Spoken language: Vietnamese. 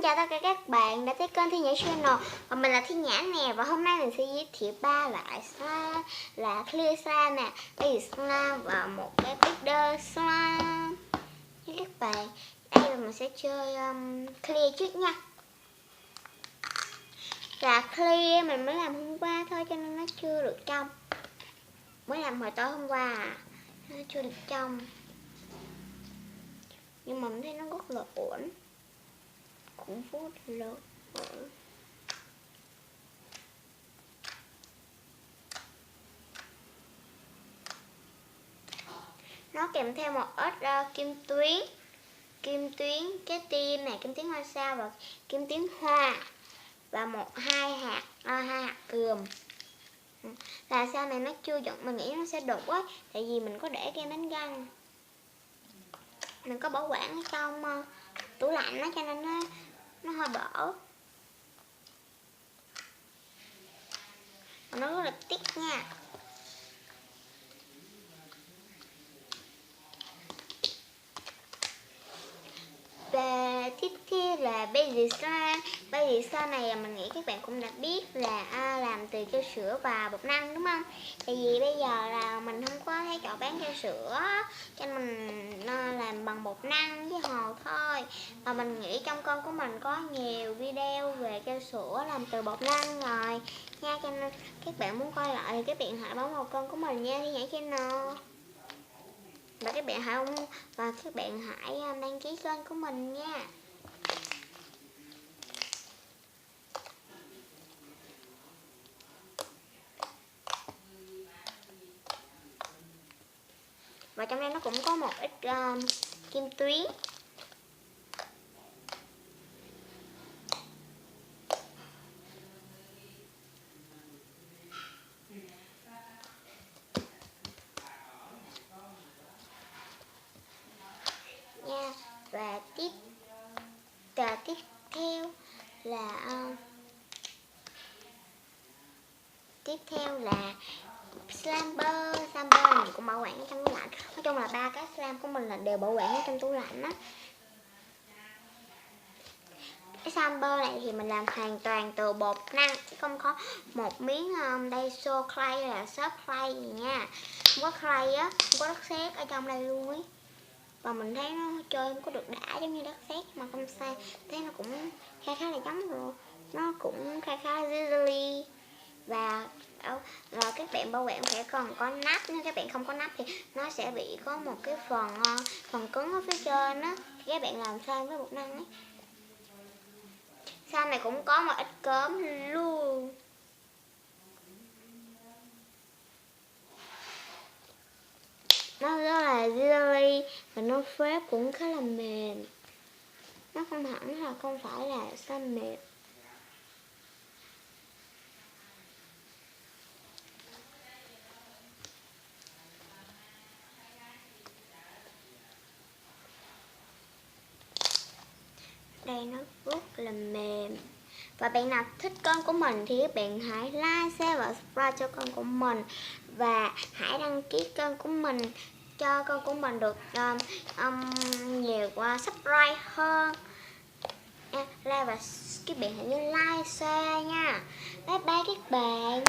chào tất cả các bạn đã tới kênh Thi Nhã Channel. Và mình là Thi Nhã nè. Và hôm nay mình sẽ giới thiệu 3 loại slime là clear slime nè, basic slime và một cái builder slime. Với các bạn, đây là mình sẽ chơi clear trước nha. Là clear mình mới làm hôm qua thôi cho nên nó chưa được trong. Mới làm hồi tối hôm qua à, nó chưa được trong. Nhưng mà mình thấy nó rất là ổn, cũng rất là ổn. Nó kèm theo một ít kim tuyến cái tim này, kim tuyến hoa sao và kim tuyến hoa, và hai hạt cườm. Là sau này nó chưa giận, mình nghĩ nó sẽ đục quá, tại vì mình có để kem đánh răng, mình có bảo quản ở trong tủ lạnh đó, cho nên nó hơi đỡ. Và nó rất là tiếc nha. Và tiếp theo là basic slime. Basic slime này mình nghĩ các bạn cũng đã biết là làm từ keo sữa và bột năng, đúng không? Tại vì bây giờ là mình không có thấy chỗ bán keo sữa, cho nên mình làm bằng bột năng với hồ thôi. Và mình nghĩ trong kênh của mình có nhiều video về keo sữa làm từ bột năng rồi nha, cho nên các bạn muốn coi lại thì các bạn hãy bấm vào kênh của mình nha, Thi Nhã Channel. Và các bạn hãy đăng ký kênh của mình nha. Và trong đây nó cũng có một ít kim tuyến. Nha. Và tiếp theo là slime mình cũng bảo quản trong tủ lạnh. Nói chung là 3 cái slime của mình là đều bảo quản trong tủ lạnh á. Cái slime này thì mình làm hoàn toàn từ bột năng, chứ không có một miếng Daiso clay là shop clay gì nha. Không có clay á, không có đất sét ở trong đây luôn ấy. Và mình thấy nó chơi không có được đã giống như đất sét, mà không sai, thấy nó cũng khá là giống rồi, nó cũng khá drizzly. Và các bạn bảo quản phải còn có nắp, nếu các bạn không có nắp thì nó sẽ bị có một cái phần cứng ở phía trên á, khi các bạn làm slime với bột năng ấy. Slime này cũng có một ít cơm luôn. Nó rất là jelly và nó phết cũng khá là mềm. Nó không phải là slime mềm. Đây nó rất là mềm. Và bạn nào thích kênh của mình thì các bạn hãy like, share và subscribe cho kênh của mình. Và hãy đăng ký kênh của mình cho kênh của mình được nhiều subscribe hơn. Like và các bạn hãy nhớ like, share nha. Bye bye các bạn.